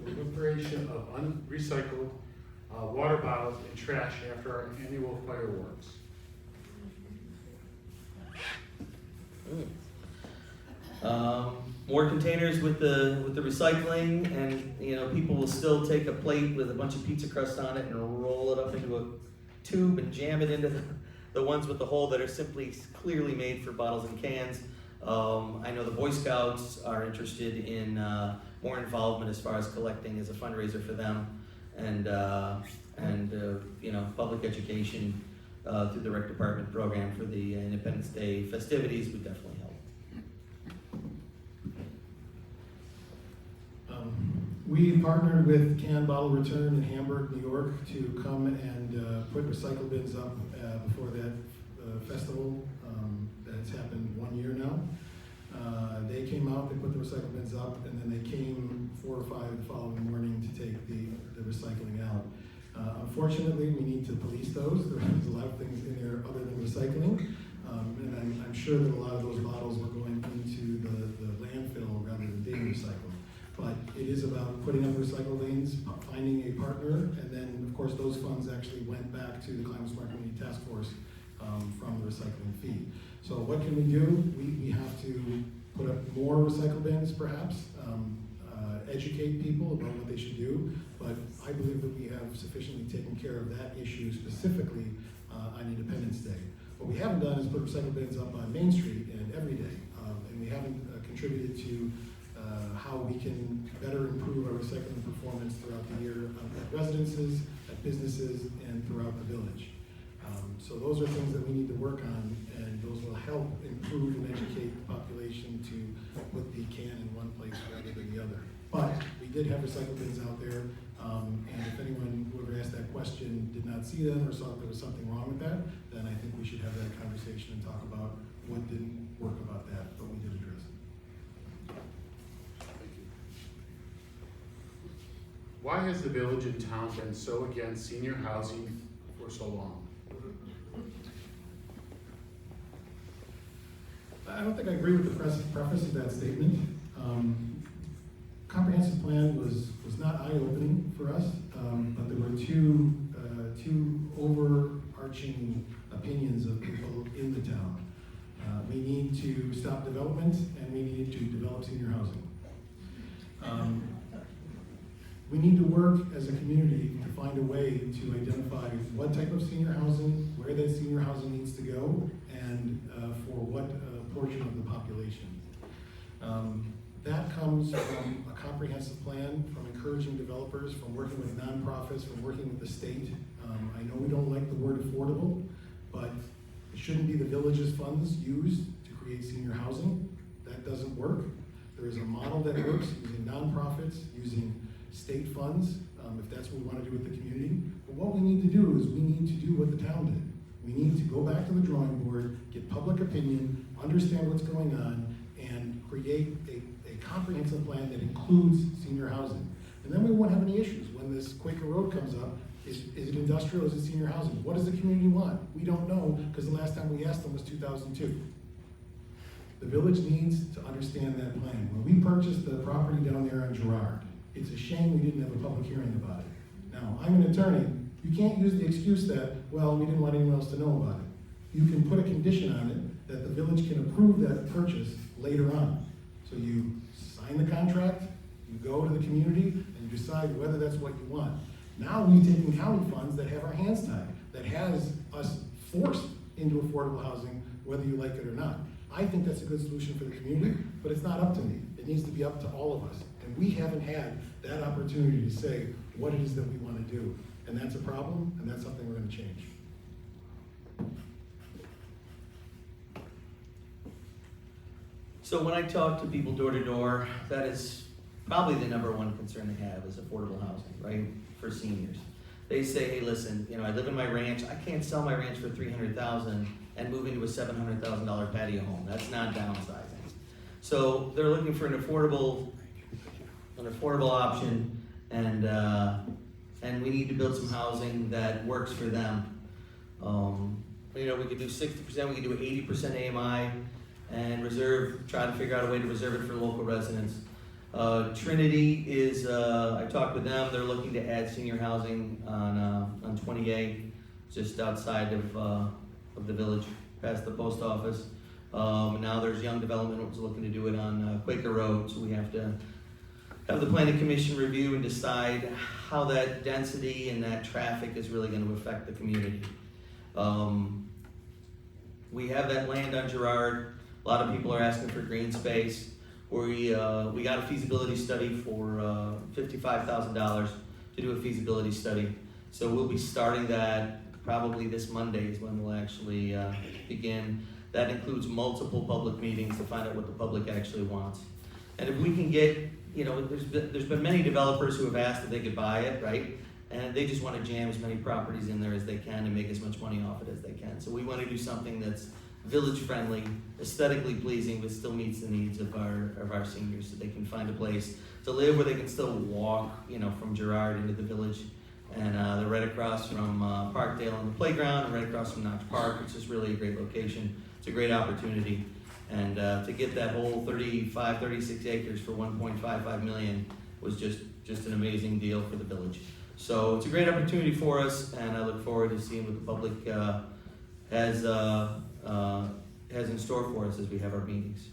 proliferation of unrecycled water bottles and trash after our annual fireworks? More containers with the recycling, and you know, people will still take a plate with a bunch of pizza crust on it and roll it up into a tube and jam it into the ones with the hole that are simply clearly made for bottles and cans. I know the Boy Scouts are interested in more involvement as far as collecting as a fundraiser for them, and you know, public education through the rec department program for the Independence Day festivities would definitely help. We partnered with Can Bottle Return in Hamburg, New York, to come and put recycle bins up before that festival that's happened 1 year now. They came out, they put the recycle bins up, and then they came 4 or 5 the following morning to take the recycling out. Unfortunately, we need to police those. There's a lot of things in there other than recycling, and I'm sure that a lot of those bottles were going into the landfill rather than being recycled. But it is about putting up recycle lanes, finding a partner, and then, of course, those funds actually went back to the Climate Smart Community Task Force from the recycling fee. So what can we do? We have to put up more recycle bins, perhaps, educate people about what they should do, but I believe that we have sufficiently taken care of that issue specifically on Independence Day. What we haven't done is put recycle bins up on Main Street and every day, and we haven't contributed to how we can better improve our recycling performance throughout the year at residences, at businesses, and throughout the village. So those are things that we need to work on, and those will help improve and educate the population to put the can in one place rather than the other. But we did have recycle bins out there, and if anyone, whoever asked that question, did not see them or saw there was something wrong with that, then I think we should have that conversation and talk about what didn't work about that, but we did address it. Why has the village and town been so against senior housing for so long? I don't think I agree with the preface of that statement. Comprehensive plan was not eye-opening for us, but there were two overarching opinions of people in the town. We need to stop development, and we need to develop senior housing. We need to work as a community to find a way to identify what type of senior housing, where that senior housing needs to go, and for what portion of the population. That comes from a comprehensive plan, from encouraging developers, from working with nonprofits, from working with the state. I know we don't like the word affordable, but it shouldn't be the village's funds used to create senior housing. That doesn't work. There is a model that works using nonprofits, using state funds, if that's what we want to do with the community. But what we need to do is we need to do what the town did. We need to go back to the drawing board, get public opinion, understand what's going on, and create a comprehensive plan that includes senior housing. And then we won't have any issues. When this Quaker Road comes up, is it industrial, is it senior housing? What does the community want? We don't know, because the last time we asked them was 2002. The village needs to understand that plan. When we purchased the property down there on Girard, it's a shame we didn't have a public hearing about it. Now, I'm an attorney. You can't use the excuse that, well, we didn't want anyone else to know about it. You can put a condition on it that the village can approve that purchase later on. So you sign the contract, you go to the community, and you decide whether that's what you want. Now we've taken county funds that have our hands tied, that has us forced into affordable housing, whether you like it or not. I think that's a good solution for the community, but it's not up to me. It needs to be up to all of us. And we haven't had that opportunity to say what it is that we want to do. And that's a problem, and that's something we're going to change. So when I talk to people door to door, that is probably the number one concern they have is affordable housing, right, for seniors. They say, hey, listen, I live in my ranch. I can't sell my ranch for $300,000 and move into a $700,000 patio home. That's not downsizing. So they're looking for an affordable option, and we need to build some housing that works for them. We could do 60%, we could do 80% AMI, and try to figure out a way to reserve it for local residents. Trinity is, I talked with them, they're looking to add senior housing on 28, just outside of the village, past the post office. Now there's Young Development who's looking to do it on Quaker Road, so we have to have the planning commission review and decide how that density and that traffic is really going to affect the community. We have that land on Girard. A lot of people are asking for green space. We got a feasibility study for $55,000 to do a feasibility study. So we'll be starting that probably this Monday is when we'll actually begin. That includes multiple public meetings to find out what the public actually wants. And if we can get, there's been many developers who have asked if they could buy it, right? And they just want to jam as many properties in there as they can and make as much money off it as they can. So we want to do something that's village friendly, aesthetically pleasing, but still meets the needs of our seniors, so they can find a place to live where they can still walk, from Girard into the village. And they're right across from Parkdale on the playground, and right across from Knox Park, which is really a great location. It's a great opportunity. And to get that whole 36 acres for $1.55 million was just an amazing deal for the village. So it's a great opportunity for us, and I look forward to seeing what the public has in store for us as we have our meetings.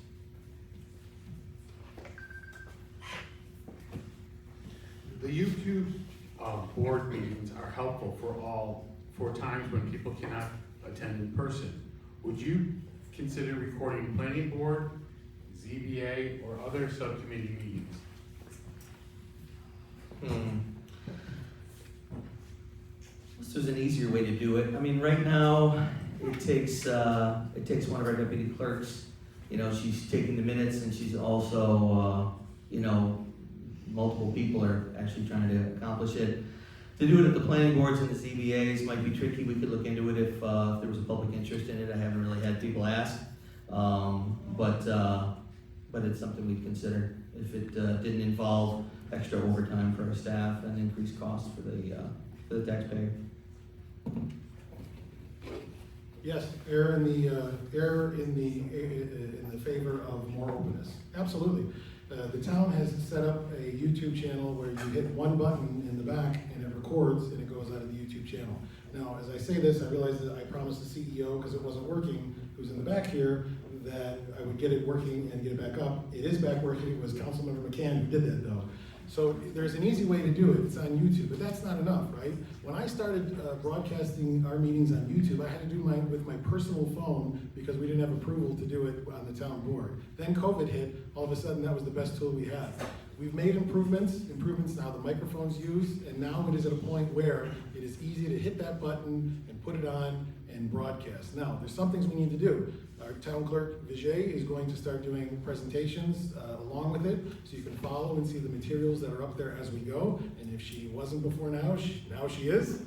The YouTube board meetings are helpful for times when people cannot attend in person. Would you consider recording planning board, ZBA, or other subcommittee meetings? This is an easier way to do it. I mean, right now, it takes one of our deputy clerks. She's taking the minutes, and she's also, multiple people are actually trying to accomplish it. To do it at the planning boards and the ZBAs might be tricky. We could look into it if there was a public interest in it. I haven't really had people ask, but it's something we'd consider if it didn't involve extra overtime for our staff and increased costs for the taxpayer. Yes, err in the favor of more openness. Absolutely. The town has set up a YouTube channel where you hit one button in the back and it records and it goes out of the YouTube channel. Now, as I say this, I realize that I promised the CEO, because it wasn't working, who's in the back here, that I would get it working and get it back up. It is back working. It was Councilmember McCann who did that, though. So there's an easy way to do it, it's on YouTube, but that's not enough, right? When I started broadcasting our meetings on YouTube, I had to do mine with my personal phone because we didn't have approval to do it on the town board. Then COVID hit, all of a sudden that was the best tool we had. We've made improvements in how the microphone's used, and now it is at a point where it is easy to hit that button and put it on and broadcast. Now, there's some things we need to do. Our town clerk, Vijay, is going to start doing presentations along with it, so you can follow and see the materials that are up there as we go. And if she wasn't before now she is.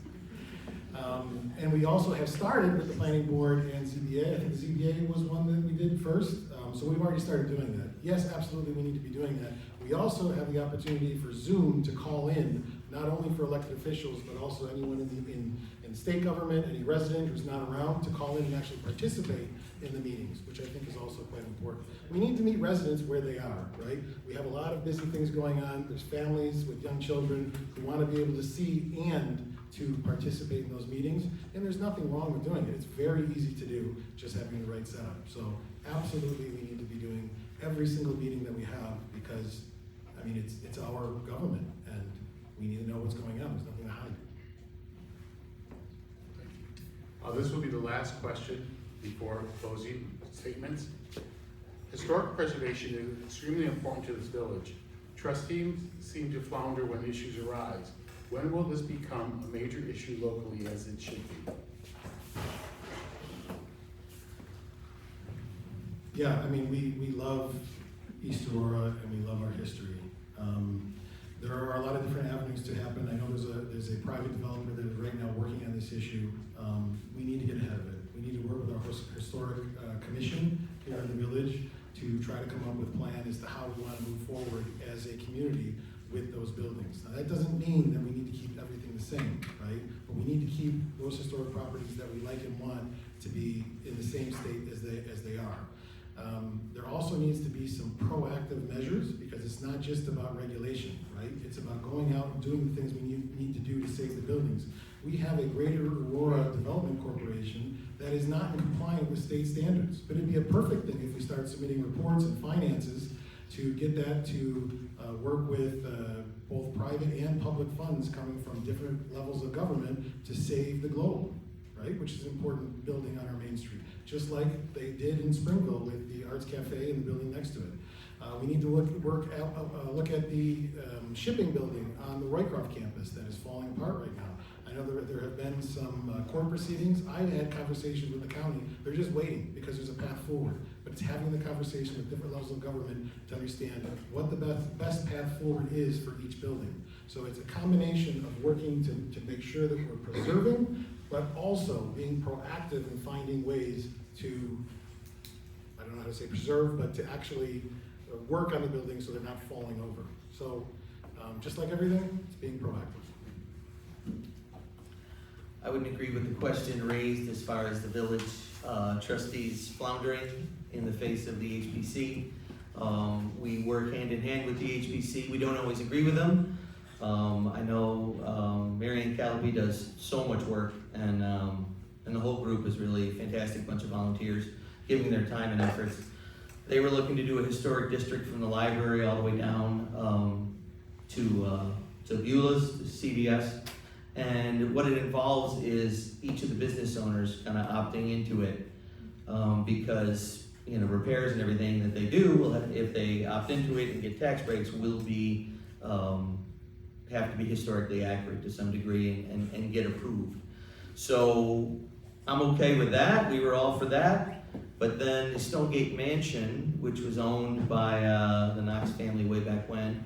And we also have started with the planning board and ZBA. I think the ZBA was one that we did first. So we've already started doing that. Yes, absolutely, we need to be doing that. We also have the opportunity for Zoom to call in, not only for elected officials, but also anyone in state government, any resident who's not around, to call in and actually participate in the meetings, which I think is also quite important. We need to meet residents where they are, right? We have a lot of busy things going on. There's families with young children who want to be able to see and to participate in those meetings, and there's nothing wrong with doing it. It's very easy to do, just having the right setup. So absolutely, we need to be doing every single meeting that we have, because, I mean, it's our government, and we need to know what's going on. There's nothing to hide. This will be the last question before closing statements. Historic preservation is extremely important to this village. Trustees seem to flounder when issues arise. When will this become a major issue locally, as it should be? Yeah, I mean, we love East Aurora and we love our history. There are a lot of different avenues to happen. I know there's a private developer that is right now working on this issue. We need to get ahead of it. We need to work with our historic commission here in the village to try to come up with a plan as to how we want to move forward as a community with those buildings. Now, that doesn't mean that we need to keep everything the same, right? But we need to keep those historic properties that we like and want to be in the same state as they are. There also needs to be some proactive measures, because it's not just about regulation, right? It's about going out and doing the things we need to do to save the buildings. We have a Greater Aurora Development Corporation that is not in compliance with state standards, but it'd be a perfect thing if we start submitting reports and finances to get that to work with both private and public funds coming from different levels of government to save the globe, right? Which is an important building on our main street, just like they did in Springville with the Arts Cafe and the building next to it. We need to look at the shipping building on the Roycroft campus that is falling apart right now. I know there have been some court proceedings. I've had conversations with the county. They're just waiting because there's a path forward. But it's having the conversation with different levels of government to understand what the best path forward is for each building. So it's a combination of working to make sure that we're preserving, but also being proactive in finding ways to, I don't know how to say preserve, but to actually work on the buildings so they're not falling over. So just like everything, it's being proactive. I wouldn't agree with the question raised as far as the village trustees floundering in the face of the HPC. We work hand in hand with the HPC. We don't always agree with them. I know Marianne Calaby does so much work, and the whole group is really a fantastic bunch of volunteers giving their time and efforts. They were looking to do a historic district from the library all the way down to Beulah's, to CVS. And what it involves is each of the business owners kind of opting into it, because repairs and everything that they do will have, if they opt into it and get tax breaks, will be have to be historically accurate to some degree and get approved. So I'm okay with that. We were all for that. But then the Stonegate Mansion, which was owned by the Knox family way back when,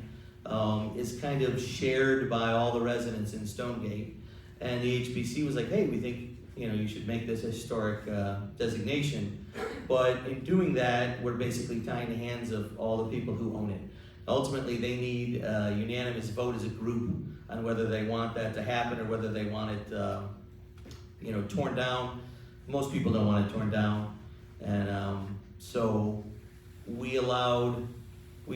is kind of shared by all the residents in Stonegate. And the HBC was like, hey, we think you should make this a historic designation. But in doing that, we're basically tying the hands of all the people who own it. Ultimately, they need a unanimous vote as a group on whether they want that to happen or whether they want it torn down. Most people don't want it torn down. And so we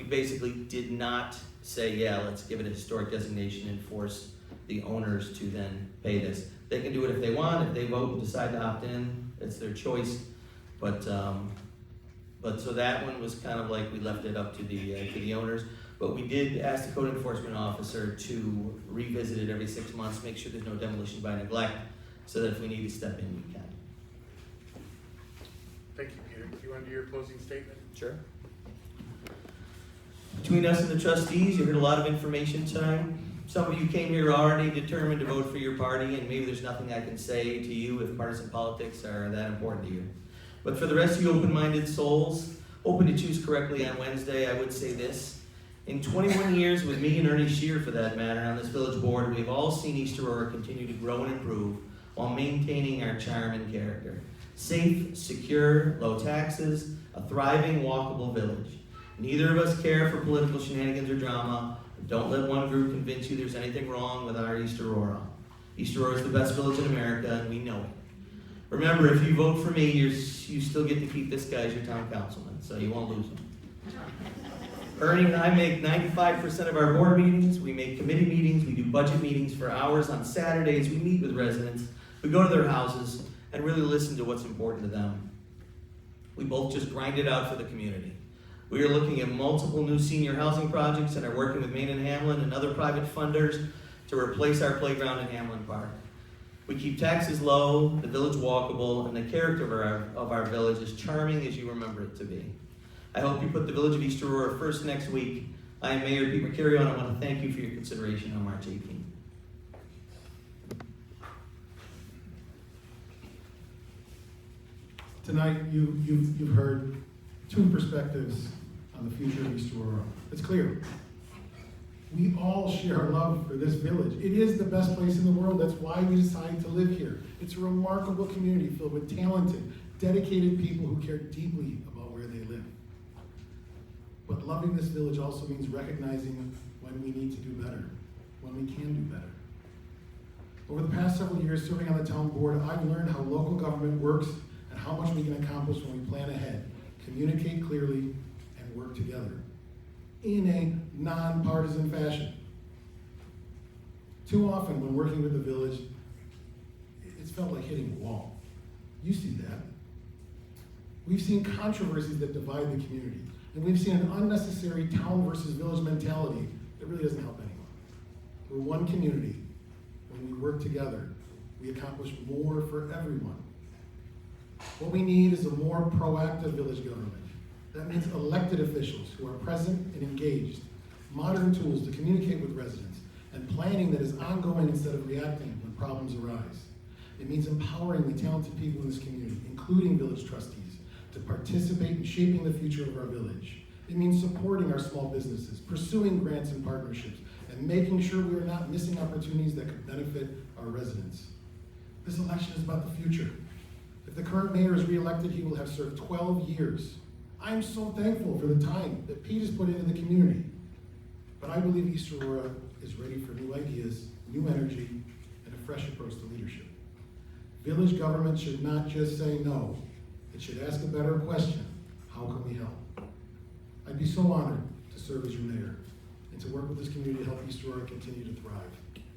basically did not say, yeah, let's give it a historic designation and force the owners to then pay this. They can do it if they want. If they vote and decide to opt in, it's their choice. But so that one was kind of like we left it up to the owners. But we did ask the code enforcement officer to revisit it every 6 months, make sure there's no demolition by neglect, so that if we need to step in, we can. Thank you, Peter. You want to do your closing statement? Sure. Between us and the trustees, you heard a lot of information tonight. Some of you came here already determined to vote for your party, and maybe there's nothing I can say to you if partisan politics are that important to you. But for the rest of you open-minded souls, open to choose correctly on Wednesday, I would say this. In 21 years with me and Ernie Shear, for that matter, on this village board, we've all seen East Aurora continue to grow and improve while maintaining our charm and character. Safe, secure, low taxes, a thriving, walkable village. Neither of us care for political shenanigans or drama. Don't let one group convince you there's anything wrong with our East Aurora. East Aurora is the best village in America, and we know it. Remember, if you vote for me, you still get to keep this guy as your town councilman, so you won't lose him. Ernie and I make 95% of our board meetings. We make committee meetings. We do budget meetings for hours on Saturdays. We meet with residents. We go to their houses and really listen to what's important to them. We both just grind it out for the community. We are looking at multiple new senior housing projects and are working with Main and Hamlin and other private funders to replace our playground in Hamlin Park. We keep taxes low, the village walkable, and the character of our village as charming as you remember it to be. I hope you put the village of East Aurora first next week. I am Mayor Pete Mercurio, and I want to thank you for your consideration on March 18th. Tonight, you've heard two perspectives on the future of East Aurora. It's clear. We all share our love for this village. It is the best place in the world. That's why we decided to live here. It's a remarkable community filled with talented, dedicated people who care deeply about where they live. But loving this village also means recognizing when we need to do better, when we can do better. Over the past several years serving on the town board, I've learned how local government works and how much we can accomplish when we plan ahead, communicate clearly, and work together in a nonpartisan fashion. Too often when working with the village, it's felt like hitting a wall. You see that. We've seen controversies that divide the community, and we've seen an unnecessary town versus village mentality that really doesn't help anyone. We're one community. When we work together, we accomplish more for everyone. What we need is a more proactive village government. That means elected officials who are present and engaged, modern tools to communicate with residents, and planning that is ongoing instead of reacting when problems arise. It means empowering the talented people in this community, including village trustees, to participate in shaping the future of our village. It means supporting our small businesses, pursuing grants and partnerships, and making sure we are not missing opportunities that could benefit our residents. This election is about the future. If the current mayor is reelected, he will have served 12 years. I'm so thankful for the time that Pete has put into the community. But I believe East Aurora is ready for new ideas, new energy, and a fresh approach to leadership. Village government should not just say no. It should ask a better question. How can we help? I'd be so honored to serve as your mayor and to work with this community to help East Aurora continue to thrive.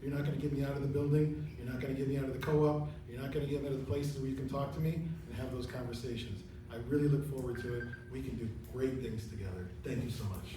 You're not going to get me out of the building. You're not going to get me out of the co-op. You're not going to get me out of the places where you can talk to me and have those conversations. I really look forward to it. We can do great things together. Thank you so much.